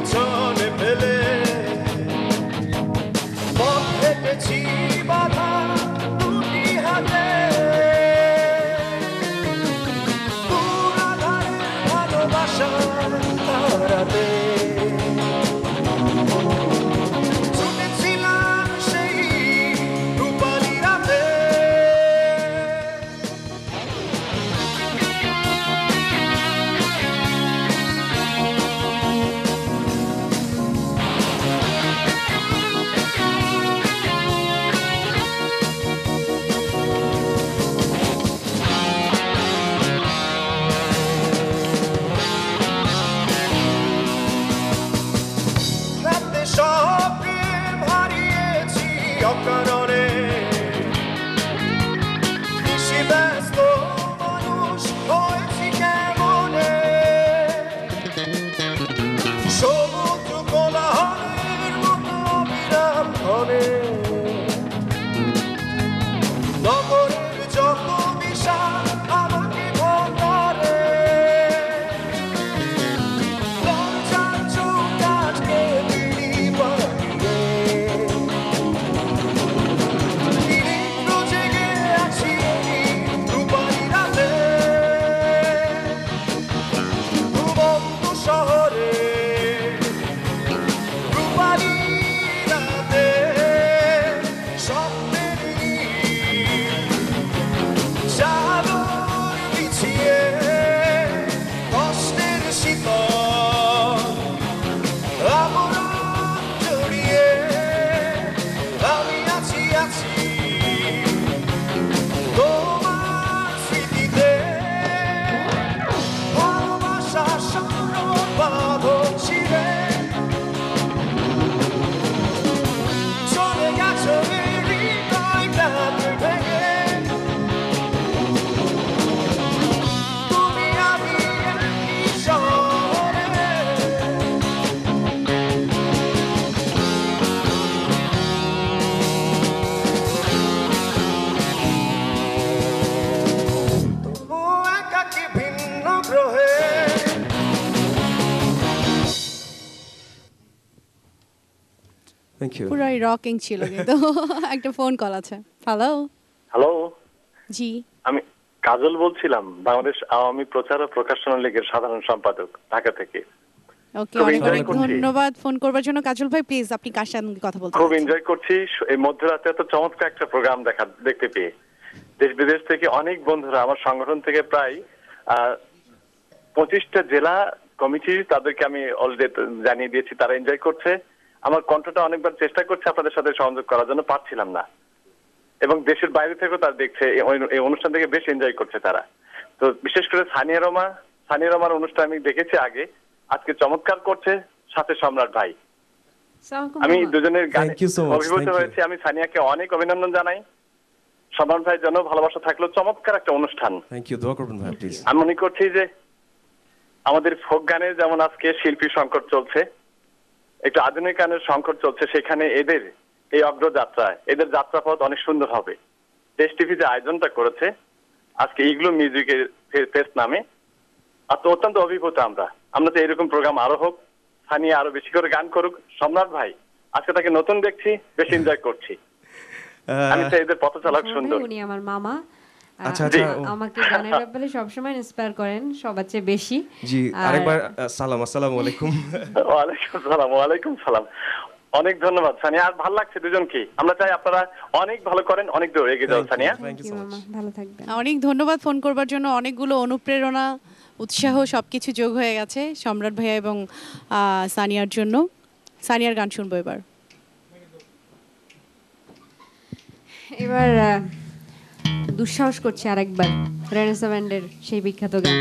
পেছনে ফেলে পথ হেঁটেছি বাধা দুটি হাতে পুরাধারে ভালোবাসার তারাতে ছুটেছিলাম সেই রূপালী রাতে রাতে সব প্রেম হারিয়েছি অকারণে কৃষি ব্যস্ত মানুষ হয়েছি কেমনে সমুদ্র কোলাহলের মতো বিরাম ধরে নগরের যত বিশাল আমাকে ভর করে লজ্জার চোখ আজকে দিলি পাইয়ে নিরিগ্ন জেগে আছি এই রূপালী রাতে ঘুমন্ত শহরে রূপালী রাতে স্বপ্নের চাদর বিছিয়ে কষ্টের শীতল আবরণ জড়িয়ে আমি আছি তোমার স্মৃতিতে ভালোবাসা সরল বাঁধন ছিঁড়ে চলে গেছো এই হৃদয়টা ভেঙে তুমি আমি একই শহরে তবু একাকী ভিন্ন গ্রহে থ্যাংক ইউ পুরাই রকিং ছিল কিন্তু একটা ফোন কল আছে হ্যালো হ্যালো, জি আমি কাজল বলছিলাম, বাংলাদেশ আওয়ামী প্রচার ও প্রকাশনা লীগের সাধারণ সম্পাদক, ঢাকা থেকে। ওকে খুব অনেক enjoy অনেক করছি। ধন্যবাদ ফোন করবার জন্য কাজল ভাই প্লিজ আপনি কার সঙ্গে কথা বলতে খুব চাচ্ছেন? এনজয় করছি এই মধ্যরাতে এত চমৎকার একটা প্রোগ্রাম দেখতে পেয়ে। দেশ বিদেশ থেকে অনেক বন্ধুরা, আমার সংগঠন থেকে প্রায় 25টা জেলা কমিটি, তাদেরকে আমি অলরেডি জানিয়ে দিয়েছি, তারা এনজয় করছে। আমার কণ্ঠটা অনেকবার চেষ্টা করছে আপনাদের সাথে সংযোগ করার জন্য, পারছিলাম না। এবং দেশের বাইরে থেকেও তারা দেখছে এই অনুষ্ঠান থেকে, বেশ এনজয় করছে তারা। তো বিশেষ করে সানিয়া রোমার অনুষ্ঠান আমি দেখেছি আগে, আজকে চমৎকার করছে, সাথে সম্রাট ভাই। আমি দুজনের গানে Thank you so much, অভিভূত thank you. হয়েছি। আমি সানিয়াকে অনেক অভিনন্দন জানাই। সম্রাট ভাইয়ের জন্য ভালোবাসা থাকলো, চমৎকার একটা অনুষ্ঠান। থ্যাংক ইউ, দোয়া করবেন ভাই প্লিজ। আমি মনে করছি যে আমাদের ফোক গানে যেমন আজকে শিল্পী সংকট চলছে, একটু আধুনিক গানের সংকট চলছে, সেখানে এদের এই অগ্রযাত্রা, এদের যাত্রাপথ অনেক সুন্দর হবে। দেশ টিভি যে আয়োজনটা করেছে আজকে ইগলু মিউজিকের ফেস্ট নামে, আর তো অত্যন্ত অভিভূত আমরা তো এরকম প্রোগ্রাম আরো হোক, স্থানীয় আরো বেশি করে গান করুক। সম্রাট ভাই আজকে তাকে নতুন দেখছি, বেশ এনজয় করছি। আমি তো এদের পথ চালক সুন্দর। উনি আমার মামা। আচ্ছা আচ্ছা আমাকে গানের ব্যাপারে সবসময় ইন্সপায়ার করেন সবার চেয়ে বেশি। জি আরেকবার আসসালামু আলাইকুম। ওয়ালাইকুম সালাম। অনেক ধন্যবাদ সানিয়া, আর ভালো লাগছে দুজনকে। আমরা চাই আপনারা অনেক ভালো করেন, অনেক দূর এগিয়ে যাও Saniya. Thank you so much. ভালো থাকবেন। অনেক ধন্যবাদ ফোন করবার জন্য। অনেকগুলো অনুপ্রেরণা, উৎসাহ সবকিছু যোগ হয়ে গেছে সম্রাট ভাইয়া এবং সানিয়ার জন্য। সানিয়ার গান শুনবো এবার। এবার দুঃসাহস করছি আরেকবার রেনেসা ব্যান্ডের সেই বিখ্যাত গান।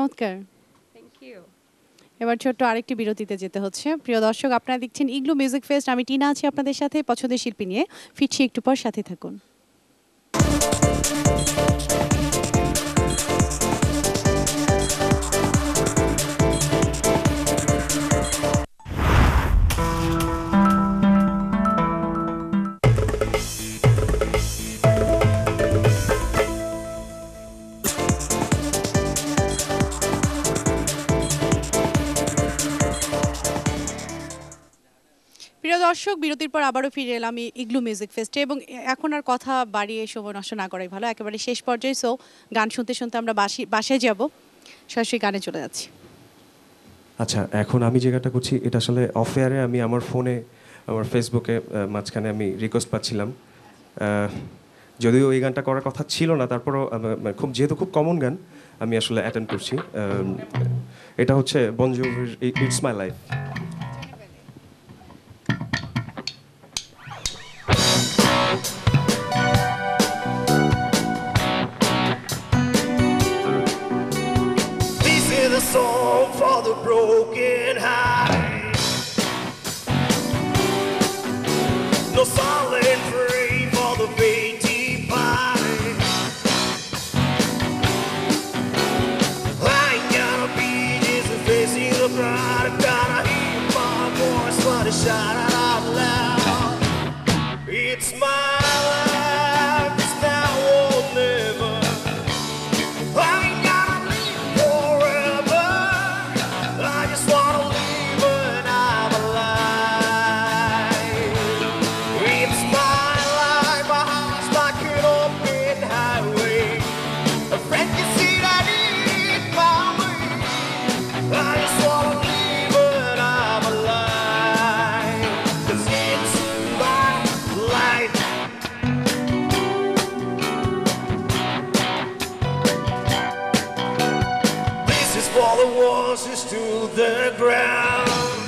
চমৎকার। Thank you. এবার ছোট্ট আরেকটি বিরতিতে যেতে হচ্ছে। প্রিয় দর্শক, আপনারা দেখছেন ইগলু মিউজিক ফেস্ট। আমি টিনা আছি আপনাদের সাথে পছন্দের শিল্পী নিয়ে। ফিরছি একটু পর, সাথে থাকুন। প্রিয় দর্শক, বিরতির পর আবারও ফিরে এলাম ইগলু মিউজিক ফেস্টে এবং এখন আর কথা বাড়িয়ে সময় নষ্ট না করাই ভালো। একেবারে শেষ পর্যায়ে, সো গান শুনতে শুনতে আমরা বাসায় যাব, সরাসরি গানে চলে যাচ্ছি। আচ্ছা, এখন আমি যে গানটা করছি এটা আসলে অফ এয়ারে আমি আমার ফোনে আমার ফেসবুকে মাঝখানে আমি রিকোয়েস্ট পাচ্ছিলাম, যদিও এই গানটা করার কথা ছিল না, তারপরও যেহেতু খুব কমন গান আমি আসলে অ্যাটেন্ড করছি। এটা হচ্ছে বন জোভির it's my life. A song for the broken hearted. No silent prayer for the faint departed. I ain't gonna be just facing the crowd. I've gotta hear my voice when I shout it out loud. It's my life, it's now or never. I ain't gonna live forever. I just wanna live when I'm alive. It's my life, my heart's like an open highway. A friend can see that it my way. I just wanna live when I'm alive. 'Cause it's my life. This is for the ones who stood their ground.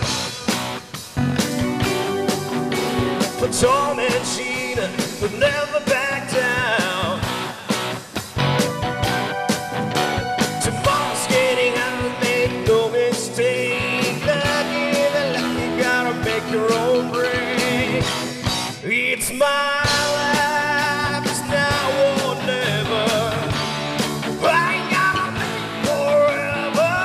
For Tom and Sheena who never back down. Tomorrow's getting out, make no mistake. Lucky, the lucky, gotta make your own break. It's my life, it's now or never. I ain't gonna live forever.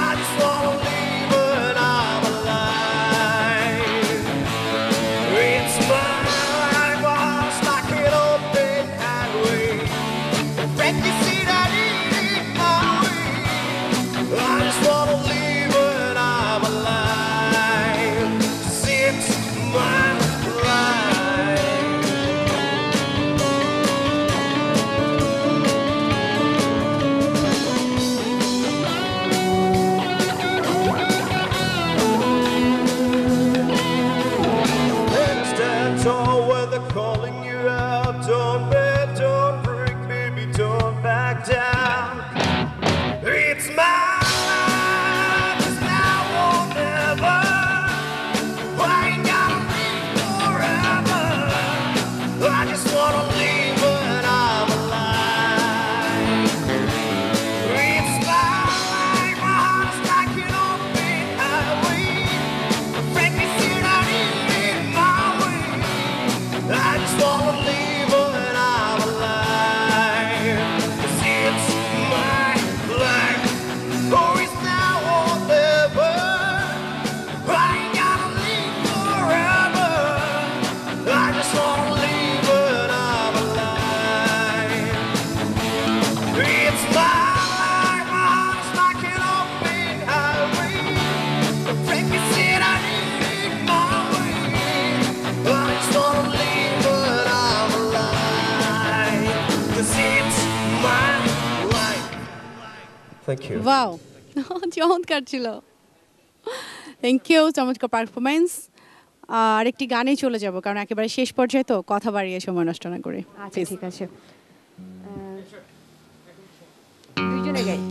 I just wanna live when I'm alive. It's my life, my heart's like an open highway. Break your seat, I need my way. I just wanna live when I'm alive. 'Cause it's my life. Better stand tall when they're calling you out. Don't bend, don't break, baby, don't back down. It's my life, it's now or never. I ain't gonna live forever. I just wanna live when I'm alive. It's my life, my heart's like an open highway. Frankly, said I need my way. I just wanna live when I'm alive. 'Cause it's my life. Oh, it's now or never. I ain't gonna live forever. I just wanna live when I'm alive. It's my life, my heart's like an open highway. The frankly said I need my way. I just wanna live when I'm alive. 'Cause it's my life. Thank you. Wow, চমৎকার ছিল। Thank you, চমৎকার performance. আরেকটি গানে চলে যাব, কারণ একেবারে শেষ পর্যায়ে তো কথা বাড়িয়ে সময় নষ্ট না করে। আচ্ছা ঠিক আছে, দুইজনে গাই।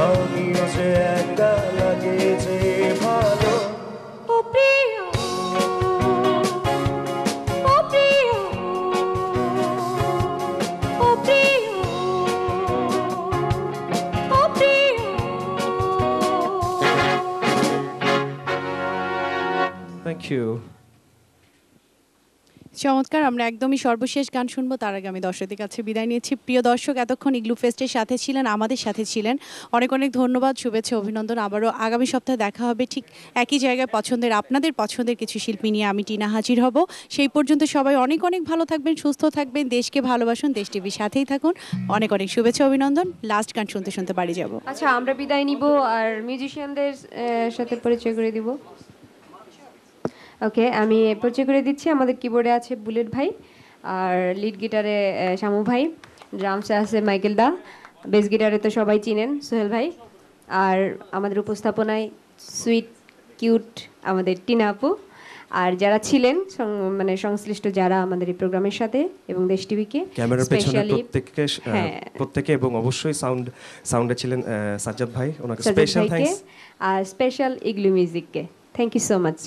আমিও যে একা লাগে যে ভালো। ও প্রিয়, ও প্রিয়, ও প্রিয়, ও প্রিয়। Thank you. চমৎকার। আমরা একদমই সর্বশেষ গান শুনবো, তার আগে আমি দর্শকদের কাছে বিদায় নিচ্ছি। প্রিয় দর্শক, এতক্ষণ ইগলু ফেস্টের সাথে ছিলেন, আমাদের সাথে ছিলেন, অনেক অনেক ধন্যবাদ, শুভেচ্ছা, অভিনন্দন। আবারও আগামী সপ্তাহে দেখা হবে ঠিক একই জায়গায় আপনাদের পছন্দের কিছু শিল্পী নিয়ে আমি টিনা হাজির হব। সেই পর্যন্ত সবাই অনেক অনেক ভালো থাকবেন, সুস্থ থাকবেন, দেশকে ভালোবাসুন, দেশ টিভির সাথেই থাকুন। অনেক অনেক শুভেচ্ছা, অভিনন্দন। লাস্ট গান শুনতে শুনতে বাড়ি যাব। আচ্ছা, আমরা বিদায় নিব আর মিউজিশিয়ানদের সাথে পরিচয় করে দিব। ওকে, আমি পরিচয় করে দিচ্ছি। আমাদের কিবোর্ডে আছে বুলেট ভাই, আর লিড গিটারে শামু ভাই, ড্রামসে আছে মাইকেল দা, বেস গিটারে তো সবাই চিনেন সোহেল ভাই, আর আমাদের উপস্থাপনায় সুইট কিউট আমাদের টিনা আপু, আর যারা ছিলেন মানে সংশ্লিষ্ট যারা আমাদের এই প্রোগ্রামের সাথে এবং দেশ টিভিকে ক্যামেরার পেছনে স্পেশালি প্রত্যেকে এবং অবশ্যই সাউন্ডে ছিলেন সাজ্জাদ ভাই, ওনাকে স্পেশাল থ্যাঙ্কস। আর স্পেশাল ইগলু মিউজিককে থ্যাংক ইউ সো মাচ।